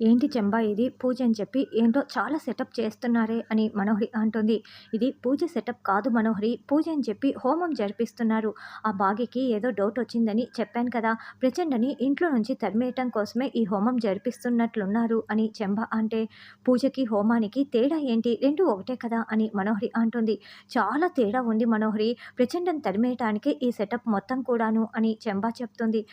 ఏంటి చెంబా ఇది పూజ అని చెప్పి ఏంటో చాలా సెటప్ చేస్తున్నారే అని మనోహరి అంటుంది. ఇది పూజ సెటప్ కాదు మనోహరి, పూజ అని చెప్పి హోమం జరిపిస్తున్నారు. ఆ బాగికి ఏదో డౌట్ వచ్చిందని చెప్పాను కదా, ప్రచండని ఇంట్లో నుంచి తరిమేయటం కోసమే ఈ హోమం జరిపిస్తున్నట్లున్నారు అని చెంబ అంటే, పూజకి హోమానికి తేడా ఏంటి, రెండు ఒకటే కదా అని మనోహరి అంటుంది. చాలా తేడా ఉంది మనోహరి, ప్రచండని తరిమేయటానికే ఈ సెటప్ మొత్తం కూడాను అని చెంబా చెప్తుంది.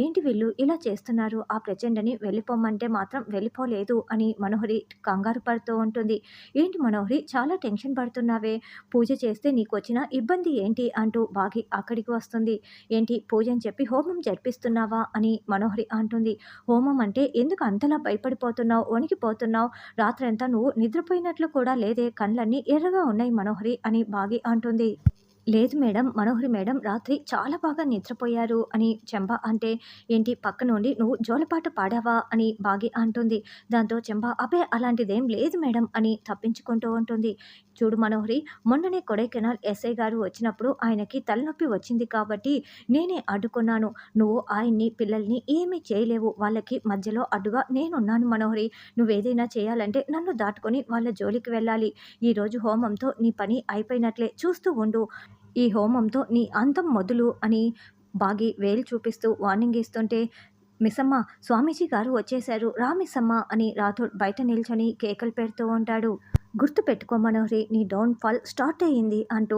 ఏంటి వీళ్ళు ఇలా చేస్తున్నారు, ఆ ప్రచండని వెళ్ళిపోమంటే మాత్రం వెళ్ళిపోలేదు అని మనోహరి కంగారు పడుతూ ఉంటుంది. ఏంటి మనోహరి చాలా టెన్షన్ పడుతున్నావే, పూజ చేస్తే నీకు వచ్చిన ఇబ్బంది ఏంటి అంటూ బాగి అక్కడికి వస్తుంది. ఏంటి పూజ అని చెప్పి హోమం జరిపిస్తున్నావా అని మనోహరి అంటుంది. హోమం అంటే ఎందుకు అంతలా భయపడిపోతున్నావు, వణికిపోతున్నావు, రాత్రంతా నువ్వు నిద్రపోయినట్లు కూడా లేదే, కళ్ళన్నీ ఎర్రగా ఉన్నాయి మనోహరి అని బాగి అంటుంది. లేదు మేడం, మనోహరి మేడం రాత్రి చాలా బాగా నిద్రపోయారు అని చెంబ అంటే, ఏంటి పక్క నుండి నువ్వు జోలపాట పాడావా అని బాగి అంటుంది. దాంతో చెంబ అబ్బే అలాంటిదేం లేదు మేడం అని తప్పించుకుంటూ ఉంటుంది. చూడు మనోహరి, మొన్ననే కొడైకెనాల్ ఎస్ఐ గారు వచ్చినప్పుడు ఆయనకి తలనొప్పి వచ్చింది కాబట్టి నేనే అడ్డుకున్నాను. నువ్వు ఆయన్ని పిల్లల్ని ఏమీ చేయలేవు, వాళ్ళకి మధ్యలో అడ్డుగా నేనున్నాను మనోహరి. నువ్వేదైనా చేయాలంటే నన్ను దాటుకొని వాళ్ళ జోలికి వెళ్ళాలి. ఈరోజు హోమంతో నీ పని అయిపోయినట్లే, చూస్తూ ఉండు, ఈ హోమంతో నీ అంతం మొదలు అని బాగి వేలు చూపిస్తూ వార్నింగ్ ఇస్తుంటే, మిస్సమ్మ, స్వామీజీ గారు వచ్చేశారు, రా మిస్సమ్మ అని రాథోడ్ బయట నిల్చొని కేకలు పెడుతూ ఉంటాడు. గుర్తు పెట్టుకో మనోహరి, నీ డౌన్ ఫాల్ స్టార్ట్ అయ్యింది అంటూ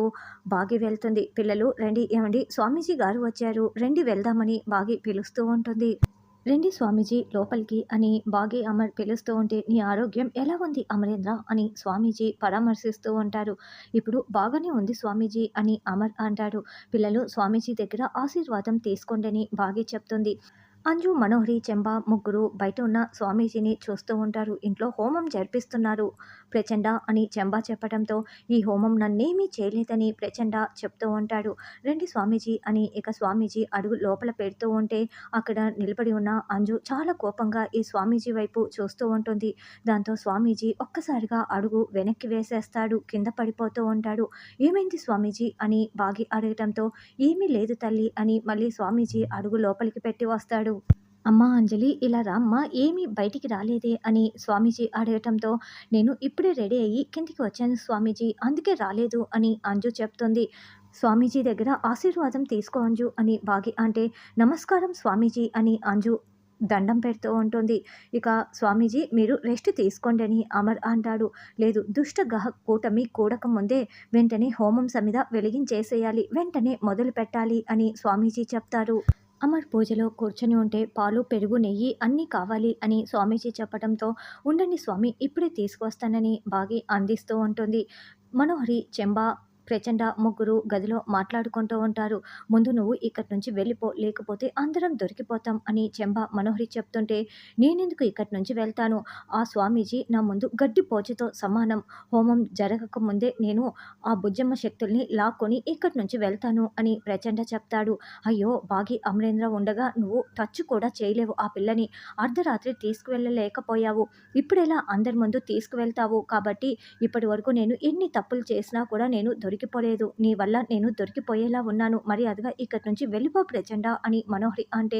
బాగి వెళ్తుంది. పిల్లలు రండి, ఏమండి స్వామీజీ గారు వచ్చారు, రండి వెళ్దామని బాగి పిలుస్తూ ఉంటుంది. రండి స్వామీజీ లోపలికి అని బాగి అమర్ పిలుస్తూ ఉంటే, నీ ఆరోగ్యం ఎలా ఉంది అమరేంద్ర అని స్వామీజీ పరామర్శిస్తూ ఉంటారు. ఇప్పుడు బాగానే ఉంది స్వామీజీ అని అమర్ అంటాడు. పిల్లలు స్వామీజీ దగ్గర ఆశీర్వాదం తీసుకోండని బాగి చెప్తుంది. అంజు, మనోహరి, చెంబ ముగ్గురు బయట ఉన్న స్వామీజీని చూస్తూ ఉంటారు. ఇంట్లో హోమం జరిపిస్తున్నారు ప్రచండ అని చెంబ చెప్పడంతో, ఈ హోమం నన్నేమీ చేయలేదని ప్రచండ చెప్తూ ఉంటాడు. రండి స్వామీజీ అని ఇక స్వామీజీ అడుగు లోపల పెడుతూ ఉంటే, అక్కడ నిలబడి ఉన్న అంజు చాలా కోపంగా ఈ స్వామీజీ వైపు చూస్తూ ఉంటుంది. దాంతో స్వామీజీ ఒక్కసారిగా అడుగు వెనక్కి వేసేస్తాడు, కింద పడిపోతూ ఉంటాడు. ఏమైంది స్వామీజీ అని బాగి అడగటంతో, ఏమీ లేదు తల్లి అని మళ్ళీ స్వామీజీ అడుగు లోపలికి పెట్టి వస్తాడు. అమ్మా అంజలి, ఇలా రామ్మా, ఏమీ బయటికి రాలేదే అని స్వామీజీ అడగటంతో, నేను ఇప్పుడే రెడీ అయ్యి కిందికి వచ్చాను స్వామీజీ, అందుకే రాలేదు అని అంజు చెప్తుంది. స్వామీజీ దగ్గర ఆశీర్వాదం తీసుకో అంజు అని బాగి అంటే, నమస్కారం స్వామీజీ అని అంజు దండం పెడుతూ ఉంటుంది. ఇక స్వామీజీ మీరు రెస్ట్ తీసుకోండి అని అమర్ అంటాడు. లేదు, దుష్ట గ్రహ కూటమి కూడక ముందే వెంటనే హోమం సమిద వెలిగించేసేయాలి, వెంటనే మొదలు పెట్టాలి అని స్వామీజీ చెప్తారు. అమర్ పూజలో కూర్చొని ఉంటే పాలు, పెరుగు, నెయ్యి అన్నీ కావాలి అని స్వామీజీ చెప్పడంతో, ఉండండి స్వామి ఇప్పుడే తీసుకొస్తానని బాగి అందిస్తూ ఉంటుంది. మనోహరి, చెంబా, ప్రచండ ముగ్గురు గదిలో మాట్లాడుకుంటూ ఉంటారు. ముందు నువ్వు ఇక్కడి నుంచి వెళ్ళిపో, లేకపోతే అందరం దొరికిపోతాం అని చెంబ మనోహరి చెప్తుంటే, నేనెందుకు ఇక్కడి నుంచి వెళ్తాను, ఆ స్వామీజీ నా ముందు గడ్డి పోచతో సమానం, హోమం జరగకముందే నేను ఆ బుజ్జమ్మ శక్తుల్ని లాక్కొని ఇక్కడి నుంచి వెళ్తాను అని ప్రచండ చెప్తాడు. అయ్యో బాగి, అమరేంద్ర ఉండగా నువ్వు టచ్ కూడా చేయలేవు ఆ పిల్లని, అర్ధరాత్రి తీసుకువెళ్ళలేకపోయావు, ఇప్పుడెలా అందరి ముందు తీసుకువెళ్తావు, కాబట్టి ఇప్పటి వరకు నేను ఎన్ని తప్పులు చేసినా కూడా నేను దొరికిపోలేదు, నీ వల్ల నేను దొరికిపోయేలా ఉన్నాను, మర్యాదగా ఇక్కడి నుంచి వెళ్ళిపో ప్రచండ అని మనోహరి అంటే,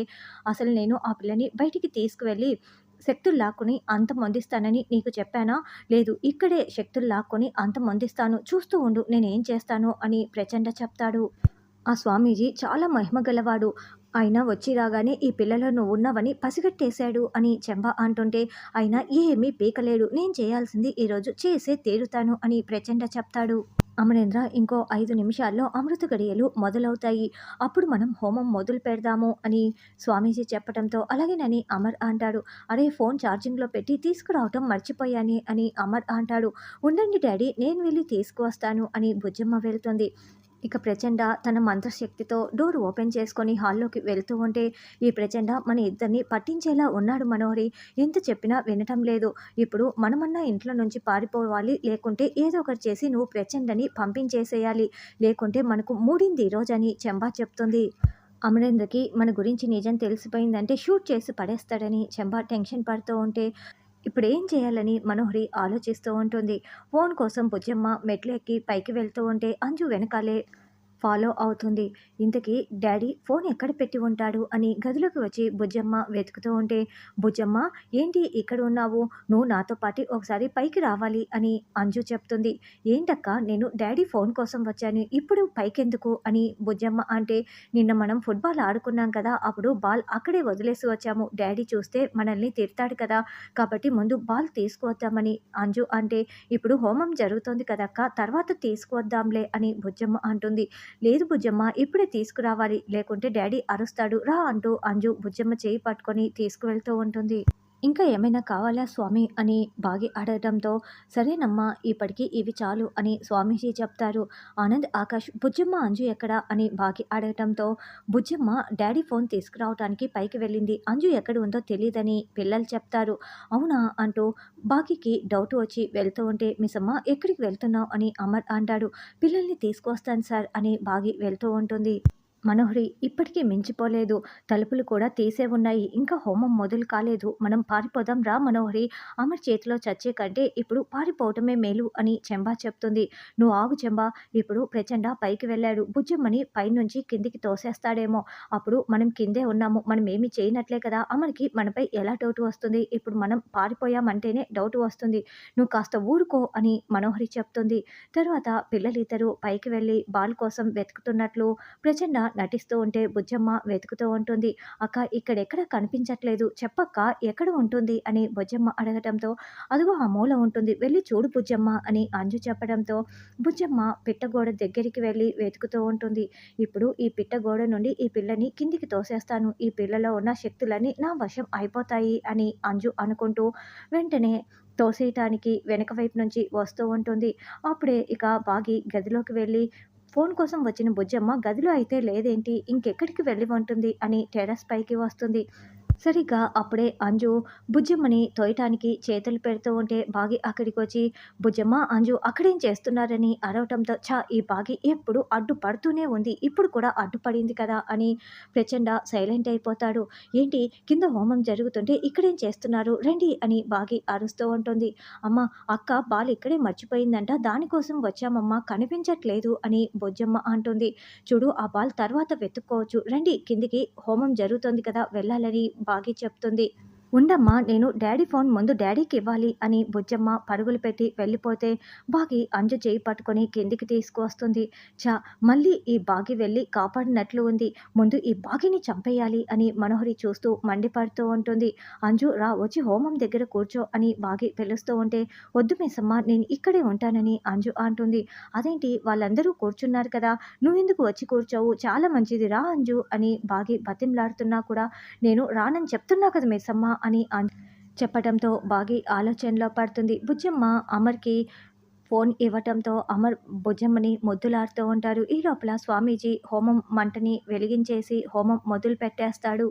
అసలు నేను ఆ పిల్లని బయటికి తీసుకువెళ్ళి శక్తులు లాక్కుని అంతమొందిస్తానని నీకు చెప్పానా, లేదు ఇక్కడే శక్తులు లాక్కొని అంతమొందిస్తాను, చూస్తూ ఉండు నేనేం చేస్తాను అని ప్రచండ చెప్తాడు. ఆ స్వామీజీ చాలా మహిమగలవాడు, ఆయన వచ్చి రాగానే ఈ పిల్లలో నువ్వు ఉన్నవని పసిగట్టేశాడు అని చెంబ అంటుంటే, అయినా ఏమీ పీకలేడు, నేను చేయాల్సింది ఈరోజు చేసే తీరుతాను అని ప్రచండ చెప్తాడు. అమరేంద్ర, ఇంకో 5 నిమిషాల్లో అమృత గడియలు మొదలవుతాయి, అప్పుడు మనం హోమం మొదలు పెడదాము అని స్వామీజీ చెప్పడంతో, అలాగేనని అమర్ అంటాడు. అరే ఫోన్ ఛార్జింగ్లో పెట్టి తీసుకురావటం మర్చిపోయానే అని అమర్ అంటాడు. ఉండండి డాడీ, నేను వెళ్ళి తీసుకువస్తాను అని బుజ్జమ్మ వెళ్తుంది. ఇక ప్రచండ తన మంత్రశక్తితో డోర్ ఓపెన్ చేసుకొని హాల్లోకి వెళ్తూ ఉంటే, ఈ ప్రచండ మన ఇద్దరిని పట్టించేలా ఉన్నాడు మనోహరి, ఎంత చెప్పినా వినటం లేదు, ఇప్పుడు మనమన్నా ఇంట్లో నుంచి పారిపోవాలి, లేకుంటే ఏదో ఒకటి చేసి నువ్వు ప్రచండని పంపించేసేయాలి, లేకుంటే మనకు మూడింది ఈరోజని చెంబా చెప్తుంది. అమరేంద్రకి మన గురించి నిజం తెలిసిపోయిందంటే షూట్ చేసి పడేస్తాడని చెంబా టెన్షన్ పడుతూ ఉంటే, ఇప్పుడేం చేయాలని మనోహరి ఆలోచిస్తూ ఉంటుంది. ఫోన్ కోసం బుజ్జమ్మ మెట్లు ఎక్కి పైకి వెళ్తూ ఉంటే, అంజు వెనకాలే ఫాలో అవుతుంది. ఇంతకీ డ్యాడీ ఫోన్ ఎక్కడ పెట్టి ఉంటాడు అని గదిలోకి వచ్చి బుజ్జమ్మ వెతుకుతూ ఉంటే, బుజ్జమ్మ ఏంటి ఇక్కడ ఉన్నావు? నువ్వు నాతో పాటు ఒకసారి పైకి రావాలి అని అంజు చెప్తుంది. ఏంటక్కా నేను డ్యాడీ ఫోన్ కోసం వచ్చాను. ఇప్పుడు పైకెందుకు అని బుజ్జమ్మ అంటే, నిన్న మనం ఫుట్బాల్ ఆడుకున్నాం కదా! అప్పుడు బాల్ అక్కడే వదిలేసి వచ్చాము. డ్యాడీ చూస్తే మనల్ని తిడతాడు కదా! కాబట్టి ముందు బాల్ తీసుకువద్దామని అంజు అంటే, ఇప్పుడు హోమం జరుగుతోంది కదక్కా! తర్వాత తీసుకువద్దాంలే అని బుజ్జమ్మ అంటుంది. లేదు బుజ్జమ్మ ఇప్పుడే తీసుకురావాలి. లేకుంటే డ్యాడీ అరుస్తాడు రా అంటూ అంజు బుజ్జమ్మ చేయి పట్టుకొని తీసుకువెళ్తూ ఉంటుంది. ఇంకా ఏమైనా కావాలా స్వామి అని బాగి అడగడంతో, సరేనమ్మా ఇప్పటికి ఇవి చాలు అని స్వామీజీ చెప్తారు. ఆనంద్, ఆకాష్ బుజ్జమ్మ అంజు ఎక్కడ అని బాగి అడగటంతో, బుజ్జమ్మ డ్యాడీ ఫోన్ తీసుకురావటానికి పైకి వెళ్ళింది. అంజు ఎక్కడ ఉందో తెలీదని పిల్లలు చెప్తారు. అవునా అంటూ బాగికి డౌట్ వచ్చి వెళ్తూ ఉంటే, మిస్సమ్మ ఎక్కడికి వెళ్తున్నావు అని అమర్ అంటాడు. పిల్లల్ని తీసుకొస్తాను సార్ అని బాగి వెళ్తూ ఉంటుంది. మనోహరి ఇప్పటికీ మించిపోలేదు. తలుపులు కూడా తీసే ఉన్నాయి. ఇంకా హోమం మొదలు కాలేదు. మనం పారిపోదాం రా మనోహరి. అమర్ చేతిలో చచ్చే కంటే ఇప్పుడు పారిపోవటమే మేలు అని చెంబా చెప్తుంది. నువ్వు ఆగు చెంబా. ఇప్పుడు ప్రచండ పైకి వెళ్ళాడు. బుజ్జమ్మని పైనుంచి కిందికి తోసేస్తాడేమో. అప్పుడు మనం కిందే ఉన్నాము. మనం ఏమి చేయనట్లే కదా! అమర్‌కి మనపై ఎలా డౌట్ వస్తుంది? ఇప్పుడు మనం పారిపోయామంటేనే డౌట్ వస్తుంది. నువ్వు కాస్త ఊరుకో అని మనోహరి చెప్తుంది. తరువాత పిల్లలిద్దరూ పైకి వెళ్ళి బాల్ కోసం వెతుకుతున్నట్లు ప్రచండ నటిస్తూ ఉంటే బుజ్జమ్మ వెతుకుతూ ఉంటుంది. అక్క ఇక్కడెక్కడ కనిపించట్లేదు. చెప్పక్క ఎక్కడ ఉంటుంది అని బుజ్జమ్మ అడగటంతో, అదిగో ఆ మూల ఉంటుంది. వెళ్ళి చూడు బుజ్జమ్మ అని అంజు చెప్పడంతో బుజ్జమ్మ పిట్టగోడ దగ్గరికి వెళ్ళి వెతుకుతూ ఉంటుంది. ఇప్పుడు ఈ పిట్టగోడ నుండి ఈ పిల్లని కిందికి తోసేస్తాను. ఈ పిల్లలో ఉన్న శక్తులన్నీ నా వశం అయిపోతాయి అని అంజు అనుకుంటూ వెంటనే తోసేయటానికి వెనక వైపు నుంచి వస్తూ ఉంటుంది. అప్పుడే ఇక బాగి గదిలోకి వెళ్ళి, ఫోన్ కోసం వచ్చిన బుజ్జమ్మ గదిలో అయితే లేదేంటి? ఇంకెక్కడికి వెళ్ళి ఉంటుంది అని టెర్రస్ పైకి వస్తుంది. సరిగ్గా అప్పుడే అంజు బుజ్జమ్మని తోయటానికి చేతులు పెడుతూ ఉంటే బాగి అక్కడికొచ్చి, బుజ్జమ్మ, అంజు అక్కడేం చేస్తున్నారని అరవటంతో, ఈ బాగి ఎప్పుడు అడ్డుపడుతూనే ఉంది. ఇప్పుడు కూడా అడ్డుపడింది కదా అని ప్రచండ సైలెంట్ అయిపోతాడు. ఏంటి కింద హోమం జరుగుతుంటే ఇక్కడేం చేస్తున్నారు? రండి అని బాగి అరుస్తూ ఉంటుంది. అమ్మ, అక్క బాల్ ఇక్కడే మర్చిపోయిందంట. దానికోసం వచ్చామమ్మా, కనిపించట్లేదు అని బుజ్జమ్మ అంటుంది. చూడు ఆ బాల్ తర్వాత వెతుక్కోవచ్చు. రండి కిందికి, హోమం జరుగుతోంది కదా వెళ్ళాలని బాగి చెప్తుంది. ఉండమ్మా, నేను డ్యాడీ ఫోన్ ముందు డ్యాడీకి ఇవ్వాలి అని బుజ్జమ్మ పరుగులు పెట్టి వెళ్ళిపోతే బాగి అంజు చేయి పట్టుకొని కిందికి తీసుకువస్తుంది. మళ్ళీ ఈ బాగి వెళ్ళి కాపాడినట్లు ఉంది. ముందు ఈ బాగిని చంపేయాలి అని మనోహరి చూస్తూ మండిపడుతూ ఉంటుంది. అంజు రా వచ్చి హోమం దగ్గర కూర్చో అని బాగి పిలుస్తూ ఉంటే, వద్దు మిస్సమ్మ నేను ఇక్కడే ఉంటానని అంజు అంటుంది. అదేంటి వాళ్ళందరూ కూర్చున్నారు కదా, నువ్వెందుకు వచ్చి కూర్చోవు? చాలా మంచిది రా అంజు అని బాగి బతిమలాడుతున్నా కూడా, నేను రానని చెప్తున్నా కదా మిస్సమ్మ అని చెప్పటంతో బాగి ఆలోచనలో పడుతుంది. బుజ్జమ్మ అమర్‌కి ఫోన్ ఇవ్వటంతో అమర్ బుజ్జమ్మని ముద్దులాడుతూ ఉంటారు. ఈ లోపల స్వామీజీ హోమం మంటని వెలిగించేసి హోమం మొదలు పెట్టేస్తాడు.